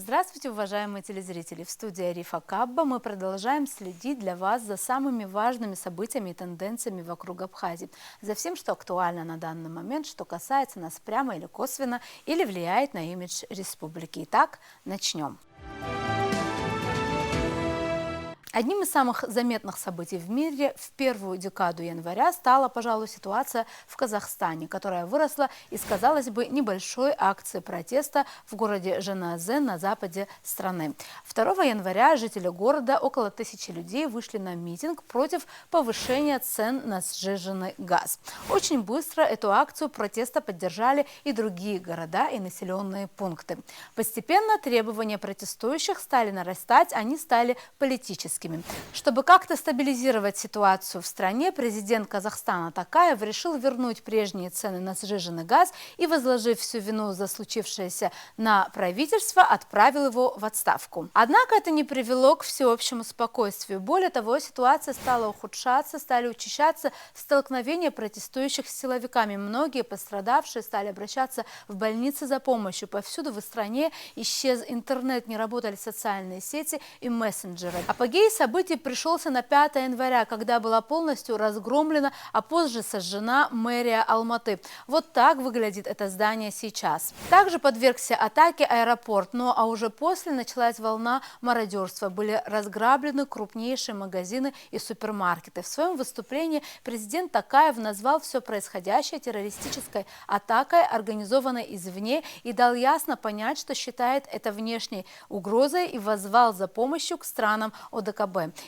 Здравствуйте, уважаемые телезрители! В студии Арифа Кабба мы продолжаем следить для вас за самыми важными событиями и тенденциями вокруг Абхазии, за всем, что актуально на данный момент, что касается нас прямо или косвенно, или влияет на имидж республики. Итак, начнем. Одним из самых заметных событий в мире в первую декаду января стала, пожалуй, ситуация в Казахстане, которая выросла из, казалось бы, небольшой акции протеста в городе Жанаозе на западе страны. 2 января жители города, около 1000 людей, вышли на митинг против повышения цен на сжиженный газ. Очень быстро эту акцию протеста поддержали и другие города и населенные пункты. Постепенно требования протестующих стали нарастать, они стали политическими. Чтобы как-то стабилизировать ситуацию в стране, президент Казахстана Токаев решил вернуть прежние цены на сжиженный газ и, возложив всю вину за случившееся на правительство, отправил его в отставку. Однако это не привело к всеобщему спокойствию. Более того, ситуация стала ухудшаться, стали учащаться столкновения протестующих с силовиками. Многие пострадавшие стали обращаться в больницы за помощью. Повсюду в стране исчез интернет, не работали социальные сети и мессенджеры. Апогей событий пришелся на 5 января, когда была полностью разгромлена, а позже сожжена мэрия Алматы. Вот так выглядит это здание сейчас. Также подвергся атаке аэропорт, а уже после началась волна мародерства. Были разграблены крупнейшие магазины и супермаркеты. В своем выступлении президент Токаев назвал все происходящее террористической атакой, организованной извне, и дал ясно понять, что считает это внешней угрозой, и воззвал за помощью к странам ОДКБ.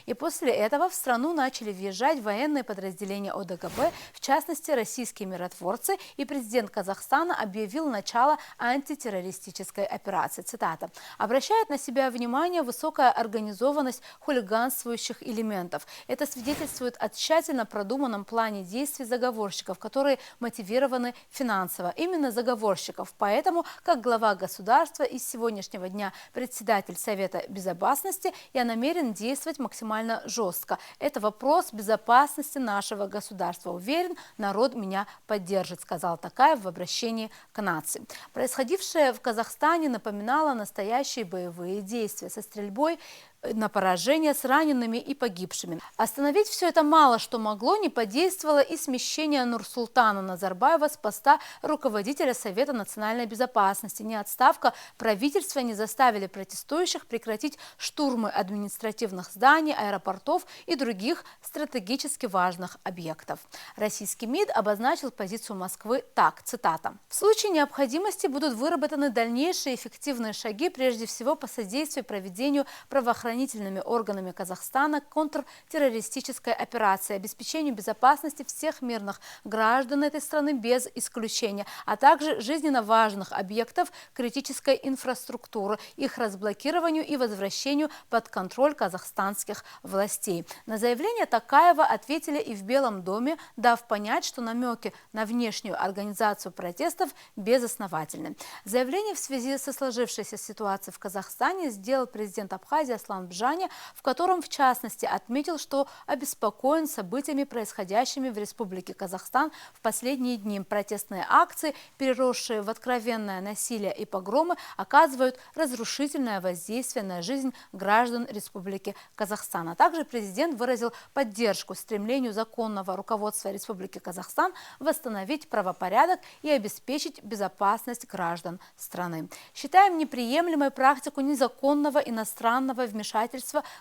И после этого в страну начали въезжать военные подразделения ОДКБ, в частности российские миротворцы, и президент Казахстана объявил начало антитеррористической операции. Цитата. «Обращает на себя внимание высокая организованность хулиганствующих элементов. Это свидетельствует о тщательно продуманном плане действий заговорщиков, которые мотивированы финансово. Именно заговорщиков. Поэтому, как глава государства и с сегодняшнего дня председатель Совета Безопасности, я намерен действовать максимально жестко. Это вопрос безопасности нашего государства. Уверен, народ меня поддержит», сказал Токаев в обращении к нации. Происходившее в Казахстане напоминало настоящие боевые действия со стрельбой на поражение, с ранеными и погибшими. Остановить все это мало что могло, не подействовало и смещение Нурсултана Назарбаева с поста руководителя Совета национальной безопасности. Ни отставка правительства не заставили протестующих прекратить штурмы административных зданий, аэропортов и других стратегически важных объектов. Российский МИД обозначил позицию Москвы так, цитата. «В случае необходимости будут выработаны дальнейшие эффективные шаги, прежде всего по содействию проведению правоохранительными органами Казахстана контртеррористической операции, обеспечению безопасности всех мирных граждан этой страны без исключения, а также жизненно важных объектов критической инфраструктуры, их разблокированию и возвращению под контроль казахстанских властей». На заявление Токаева ответили и в Белом доме, дав понять, что намеки на внешнюю организацию протестов безосновательны. Заявление в связи со сложившейся ситуацией в Казахстане сделал президент Абхазии Аслан Бжаня, в котором, в частности, отметил, что обеспокоен событиями, происходящими в Республике Казахстан в последние дни. Протестные акции, переросшие в откровенное насилие и погромы, оказывают разрушительное воздействие на жизнь граждан Республики Казахстан. Также президент выразил поддержку стремлению законного руководства Республики Казахстан восстановить правопорядок и обеспечить безопасность граждан страны. Считаем неприемлемой практику незаконного иностранного вмешательства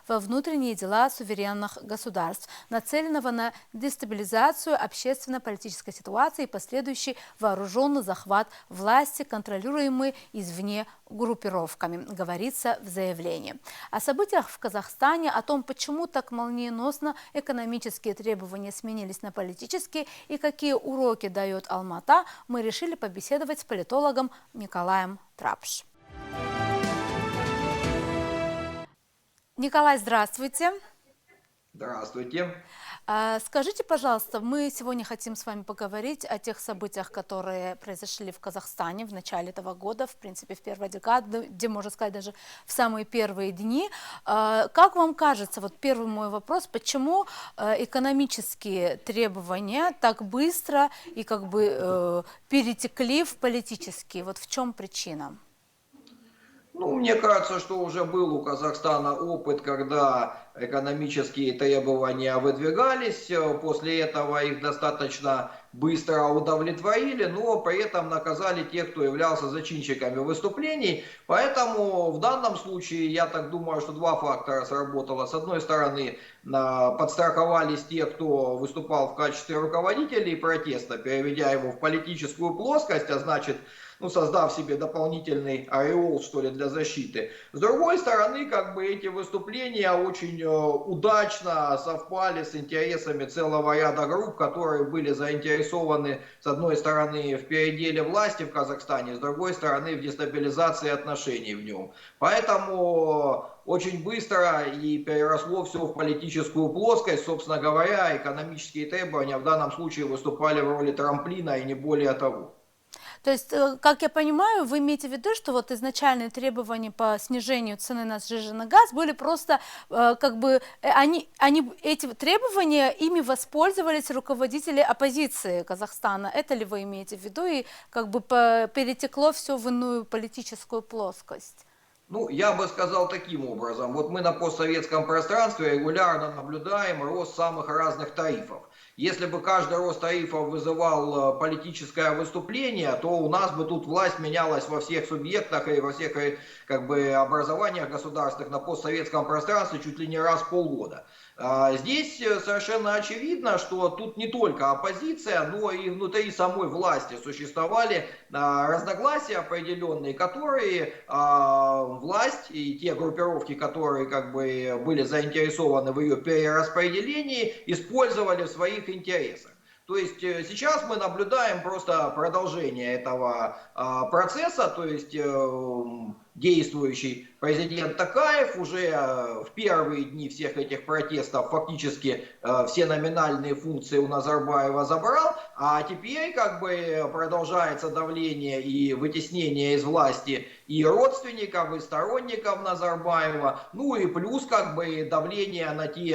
во внутренние дела суверенных государств, нацеленного на дестабилизацию общественно-политической ситуации и последующий вооруженный захват власти, контролируемый извне группировками, говорится в заявлении. О событиях в Казахстане, о том, почему так молниеносно экономические требования сменились на политические и какие уроки дает Алмата, мы решили побеседовать с политологом Николаем Трапш. Николай, здравствуйте. Здравствуйте. Скажите, пожалуйста, мы сегодня хотим с вами поговорить о тех событиях, которые произошли в Казахстане в начале этого года, в принципе, в первой декаде, где, можно сказать, даже в самые первые дни. Как вам кажется, вот первый мой вопрос, почему экономические требования так быстро и как бы перетекли в политические? Вот в чем причина? Ну, мне кажется, что уже был у Казахстана опыт, когда экономические требования выдвигались, после этого их достаточно быстро удовлетворили, но при этом наказали тех, кто являлся зачинщиками выступлений. Поэтому в данном случае, я так думаю, что два фактора сработало. С одной стороны, подстраховались те, кто выступал в качестве руководителей протеста, переведя его в политическую плоскость, а значит, ну, создав себе дополнительный ореол, что ли, для защиты. С другой стороны, как бы эти выступления очень удачно совпали с интересами целого ряда групп, которые были заинтересованы, с одной стороны, в переделе власти в Казахстане, с другой стороны, в дестабилизации отношений в нем. Поэтому очень быстро и переросло все в политическую плоскость. Собственно говоря, экономические требования в данном случае выступали в роли трамплина и не более того. То есть, как я понимаю, вы имеете в виду, что вот изначальные требования по снижению цены на сжиженный газ были просто, как бы, эти требования, ими воспользовались руководители оппозиции Казахстана. Это ли вы имеете в виду? И как бы перетекло все в иную политическую плоскость? Ну, я бы сказал таким образом. Вот мы на постсоветском пространстве регулярно наблюдаем рост самых разных тарифов. Если бы каждый рост тарифов вызывал политическое выступление, то у нас бы тут власть менялась во всех субъектах и во всех как бы, образованиях государственных на постсоветском пространстве чуть ли не раз в полгода. Здесь совершенно очевидно, что тут не только оппозиция, но и внутри самой власти существовали разногласия определенные, которые власть и те группировки, которые как бы были заинтересованы в ее перераспределении, использовали в своих интересах. То есть сейчас мы наблюдаем просто продолжение этого процесса, то есть действующий президент Токаев уже в первые дни всех этих протестов фактически все номинальные функции у Назарбаева забрал, а теперь как бы продолжается давление и вытеснение из власти и родственников, и сторонников Назарбаева, ну и плюс как бы давление на те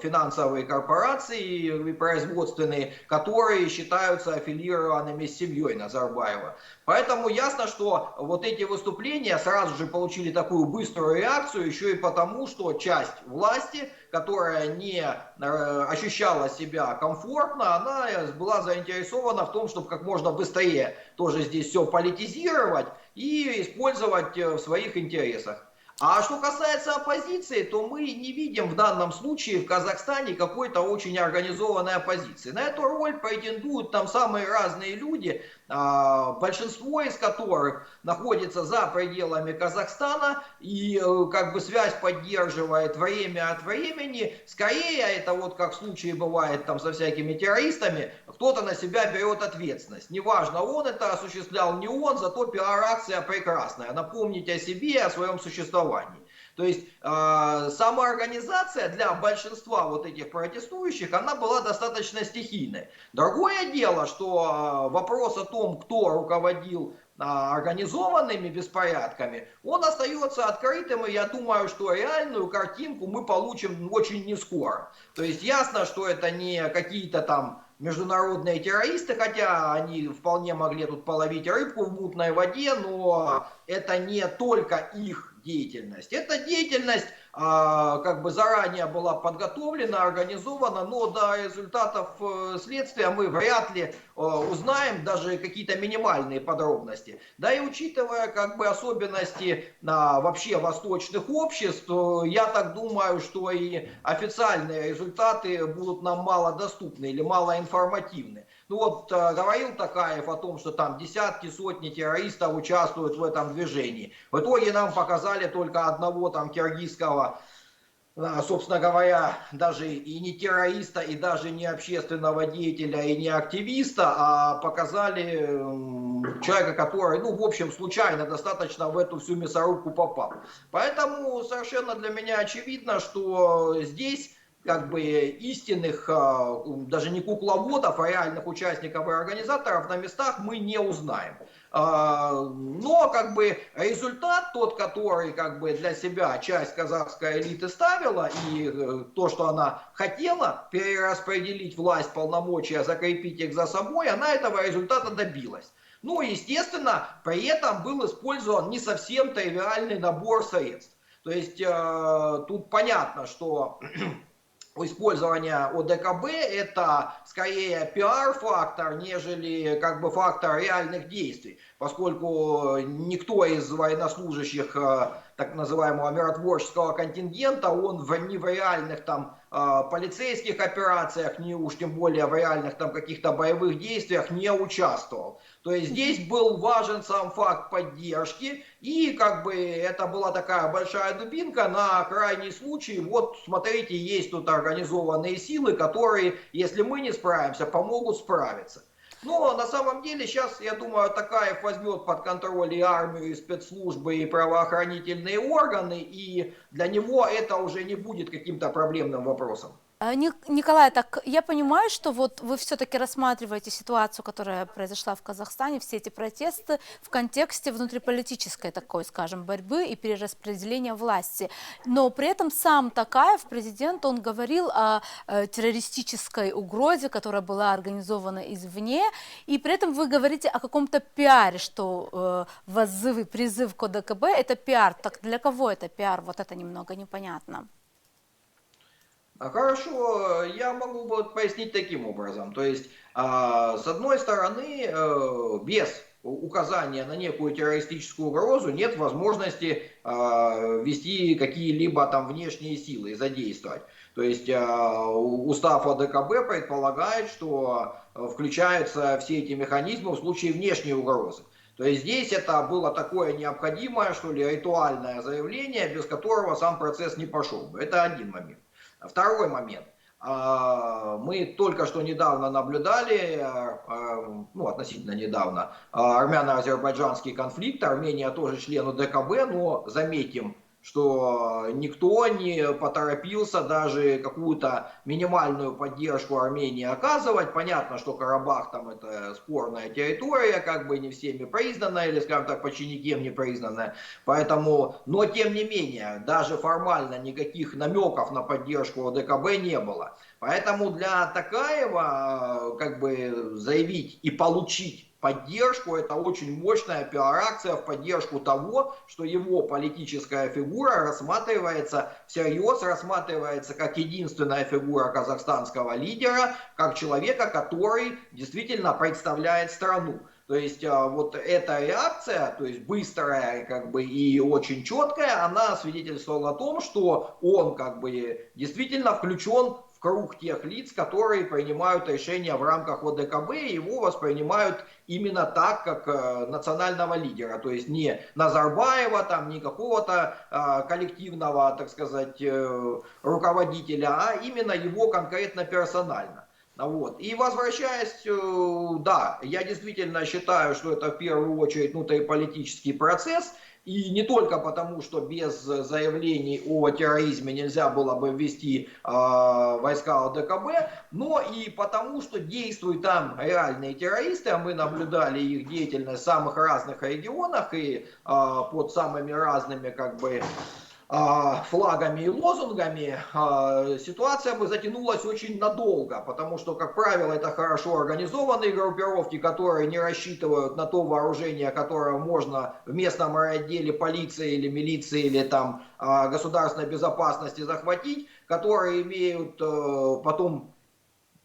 финансовые корпорации и производственные, которые считаются аффилированными с семьей Назарбаева. Поэтому ясно, что вот эти выступления сразу же получили такую быструю реакцию, еще и потому, что часть власти, которая не ощущала себя комфортно, она была заинтересована в том, чтобы как можно быстрее тоже здесь все политизировать и использовать в своих интересах. А что касается оппозиции, то мы не видим в данном случае в Казахстане какой-то очень организованной оппозиции. На эту роль претендуют там самые разные люди, большинство из которых находится за пределами Казахстана и как бы связь поддерживает время от времени. Скорее, это вот как в случае бывает там со всякими террористами, кто-то на себя берет ответственность. Неважно, он это осуществлял, не он, зато пиар-акция прекрасная. Напомнить о себе, о своем существовании. То есть самоорганизация для большинства вот этих протестующих, она была достаточно стихийной. Другое дело, что вопрос о том, кто руководил организованными беспорядками, он остается открытым, и я думаю, что реальную картинку мы получим очень не скоро. То есть ясно, что это не какие-то там международные террористы, хотя они вполне могли тут половить рыбку в мутной воде, но это не только их деятельность. Эта деятельность как бы заранее была подготовлена, организована, но до результатов следствия мы вряд ли узнаем даже какие-то минимальные подробности. Да и учитывая как бы особенности вообще восточных обществ, я так думаю, что и официальные результаты будут нам мало доступны или мало информативны. Ну вот говорил Токаев о том, что там десятки, сотни террористов участвуют в этом движении. В итоге нам показали только одного там киргизского, собственно говоря, даже и не террориста, и даже не общественного деятеля, и не активиста, а показали человека, который, ну, в общем, случайно достаточно в эту всю мясорубку попал. Поэтому совершенно для меня очевидно, что здесь как бы истинных, даже не кукловодов, а реальных участников и организаторов на местах мы не узнаем. Но как бы результат тот, который как бы для себя часть казахской элиты ставила, и то, что она хотела перераспределить власть, полномочия, закрепить их за собой, она этого результата добилась. Ну, естественно, при этом был использован не совсем тривиальный набор средств. То есть тут понятно, что использование ОДКБ это скорее пиар-фактор, нежели как бы фактор реальных действий, поскольку никто из военнослужащих так называемого миротворческого контингента, он ни в реальных там полицейских операциях, ни уж тем более в реальных там каких-то боевых действиях не участвовал. То есть здесь был важен сам факт поддержки, и как бы это была такая большая дубинка на крайний случай. Вот смотрите, есть тут организованные силы, которые, если мы не справимся, помогут справиться. Но на самом деле сейчас, я думаю, Такаев возьмет под контроль и армию, и спецслужбы, и правоохранительные органы, и для него это уже не будет каким-то проблемным вопросом. Николай, так я понимаю, что вот вы все-таки рассматриваете ситуацию, которая произошла в Казахстане, все эти протесты в контексте внутриполитической такой, скажем, борьбы и перераспределения власти. Но при этом сам Такаев, президент, он говорил о террористической угрозе, которая была организована извне, и при этом вы говорите о каком-то пиаре, что воззыв и призыв к ОДКБ – это пиар. Так для кого это пиар? Вот это немного непонятно. Хорошо, я могу вот пояснить таким образом. То есть, с одной стороны, без указания на некую террористическую угрозу нет возможности ввести какие-либо там внешние силы и задействовать. То есть устав ОДКБ предполагает, что включаются все эти механизмы в случае внешней угрозы. То есть здесь это было такое необходимое, что ли, ритуальное заявление, без которого сам процесс не пошел бы. Это один момент. Второй момент. Мы только что недавно наблюдали, ну относительно недавно, армяно-азербайджанский конфликт. Армения тоже член ОДКБ, но заметим, что никто не поторопился даже какую-то минимальную поддержку Армении оказывать. Понятно, что Карабах там это спорная территория, как бы не всеми признанная, или, скажем так, почти никем не признанная. Поэтому, но тем не менее, даже формально никаких намеков на поддержку ОДКБ не было. Поэтому для Такаева как бы заявить и получить поддержку, это очень мощная пиар-акция в поддержку того, что его политическая фигура рассматривается всерьез, рассматривается как единственная фигура казахстанского лидера, как человека, который действительно представляет страну. То есть вот эта реакция, то есть быстрая как бы и очень четкая, она свидетельствовала о том, что он как бы действительно включен в круг тех лиц, которые принимают решения в рамках ОДКБ, и его воспринимают именно так, как национального лидера. То есть не Назарбаева, там, не какого-то коллективного, так сказать, руководителя, а именно его конкретно персонально. Вот. И возвращаясь, да, я действительно считаю, что это в первую очередь внутриполитический процесс, и не только потому, что без заявлений о терроризме нельзя было бы ввести войска ОДКБ, но и потому, что действуют там реальные террористы, а мы наблюдали их деятельность в самых разных регионах и под самыми разными как бы флагами и лозунгами, ситуация бы затянулась очень надолго, потому что, как правило, это хорошо организованные группировки, которые не рассчитывают на то вооружение, которое можно в местном отделе полиции или милиции или там государственной безопасности захватить, которые имеют потом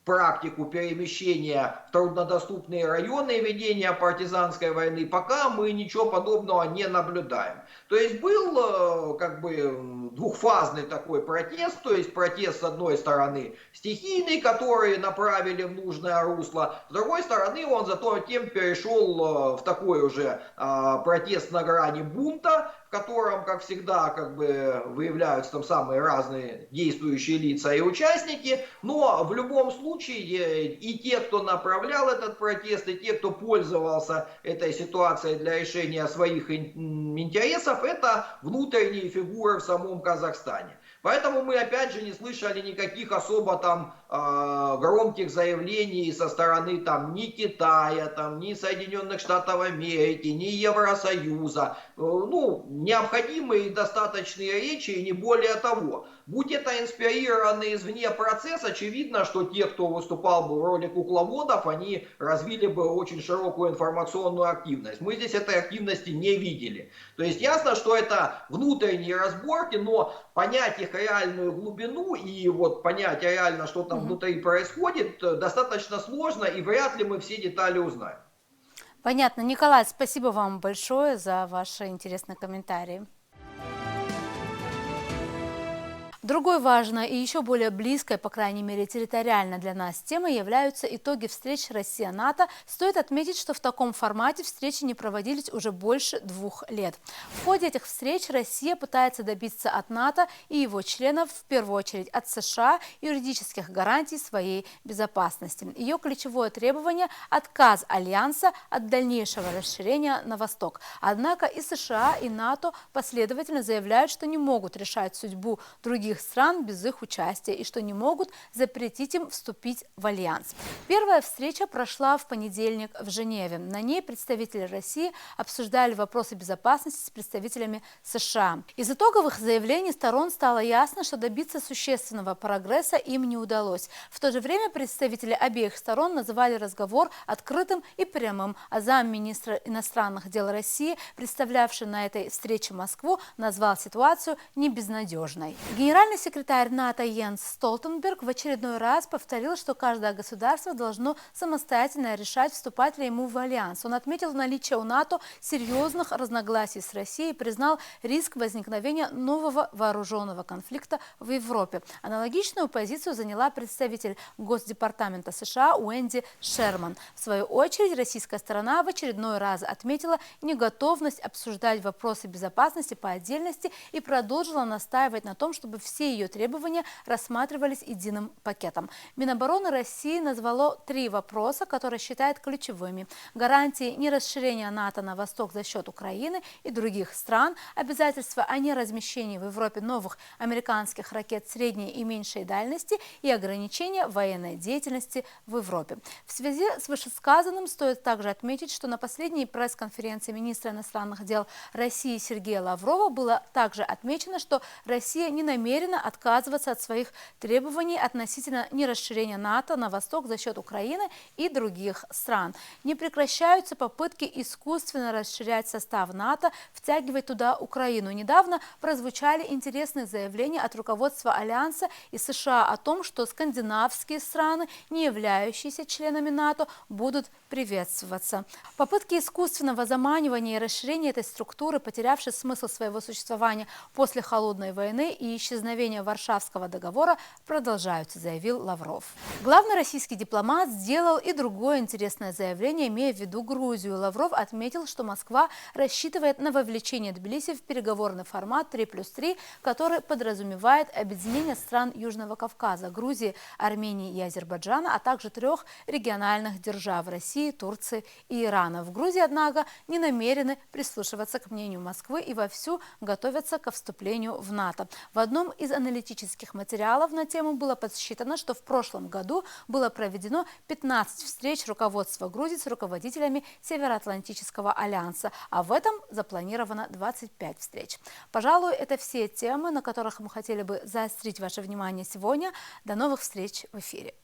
практику перемещения в труднодоступные районы и ведения партизанской войны, пока мы ничего подобного не наблюдаем. То есть был как бы двухфазный такой протест, то есть протест с одной стороны стихийный, который направили в нужное русло, с другой стороны он зато тем перешел в такой уже протест на грани бунта, в котором, как всегда, как бы выявляются там самые разные действующие лица и участники, но в любом случае и те, кто направлял этот протест, и те, кто пользовался этой ситуацией для решения своих интересов, это внутренние фигуры в самом Казахстане. Поэтому мы опять же не слышали никаких особо там громких заявлений со стороны там ни Китая, там, ни Соединенных Штатов Америки, ни Евросоюза. Ну, необходимые и достаточные речи, и не более того. Будь это инспирированный извне процесс, очевидно, что те, кто выступал бы в роли кукловодов, они развили бы очень широкую информационную активность. Мы здесь этой активности не видели. То есть ясно, что это внутренние разборки, но понять их реальную глубину и вот понять реально, что там внутри происходит, достаточно сложно, и вряд ли мы все детали узнаем. Понятно. Николай, спасибо вам большое за ваши интересные комментарии. Другой важной и еще более близкой, по крайней мере территориально для нас темой являются итоги встреч Россия-НАТО. Стоит отметить, что в таком формате встречи не проводились уже больше 2 лет. В ходе этих встреч Россия пытается добиться от НАТО и его членов, в первую очередь от США, юридических гарантий своей безопасности. Ее ключевое требование – отказ Альянса от дальнейшего расширения на восток. Однако и США, и НАТО последовательно заявляют, что не могут решать судьбу других стран без их участия и что не могут запретить им вступить в альянс. Первая встреча прошла в понедельник в Женеве. На ней представители России обсуждали вопросы безопасности с представителями США. Из итоговых заявлений сторон стало ясно, что добиться существенного прогресса им не удалось. В то же время представители обеих сторон называли разговор открытым и прямым, а замминистра иностранных дел России, представлявший на этой встрече Москву, назвал ситуацию небезнадежной. Генеральный секретарь НАТО Йенс Столтенберг в очередной раз повторил, что каждое государство должно самостоятельно решать, вступать ли ему в альянс. Он отметил наличие у НАТО серьезных разногласий с Россией и признал риск возникновения нового вооруженного конфликта в Европе. Аналогичную позицию заняла представитель Госдепартамента США Уэнди Шерман. В свою очередь, российская сторона в очередной раз отметила неготовность обсуждать вопросы безопасности по отдельности и продолжила настаивать на том, чтобы все ее требования рассматривались единым пакетом. Минобороны России назвало 3 вопроса, которые считает ключевыми: гарантии нерасширения НАТО на восток за счет Украины и других стран, обязательства о неразмещении в Европе новых американских ракет средней и меньшей дальности и ограничения военной деятельности в Европе. В связи с вышесказанным стоит также отметить, что на последней пресс-конференции министра иностранных дел России Сергея Лаврова было также отмечено, что Россия не намерена отказываться от своих требований относительно нерасширения НАТО на восток за счет Украины и других стран. Не прекращаются попытки искусственно расширять состав НАТО, втягивать туда Украину. Недавно прозвучали интересные заявления от руководства Альянса и США о том, что скандинавские страны, не являющиеся членами НАТО, будут приветствоваться. Попытки искусственного заманивания и расширения этой структуры, потерявшей смысл своего существования после Холодной войны и исчезновения Варшавского договора, продолжаются, заявил Лавров. Главный российский дипломат сделал и другое интересное заявление, имея в виду Грузию. Лавров отметил, что Москва рассчитывает на вовлечение Тбилиси в переговорный формат 3+3, который подразумевает объединение стран Южного Кавказа, Грузии, Армении и Азербайджана, а также 3 региональных держав – России, Турции и Ирана. В Грузии, однако, не намерены прислушиваться к мнению Москвы и вовсю готовятся ко вступлению в НАТО. В одном из аналитических материалов на тему было подсчитано, что в прошлом году было проведено 15 встреч руководства Грузии с руководителями Североатлантического альянса, а в этом запланировано 25 встреч. Пожалуй, это все темы, на которых мы хотели бы заострить ваше внимание сегодня. До новых встреч в эфире.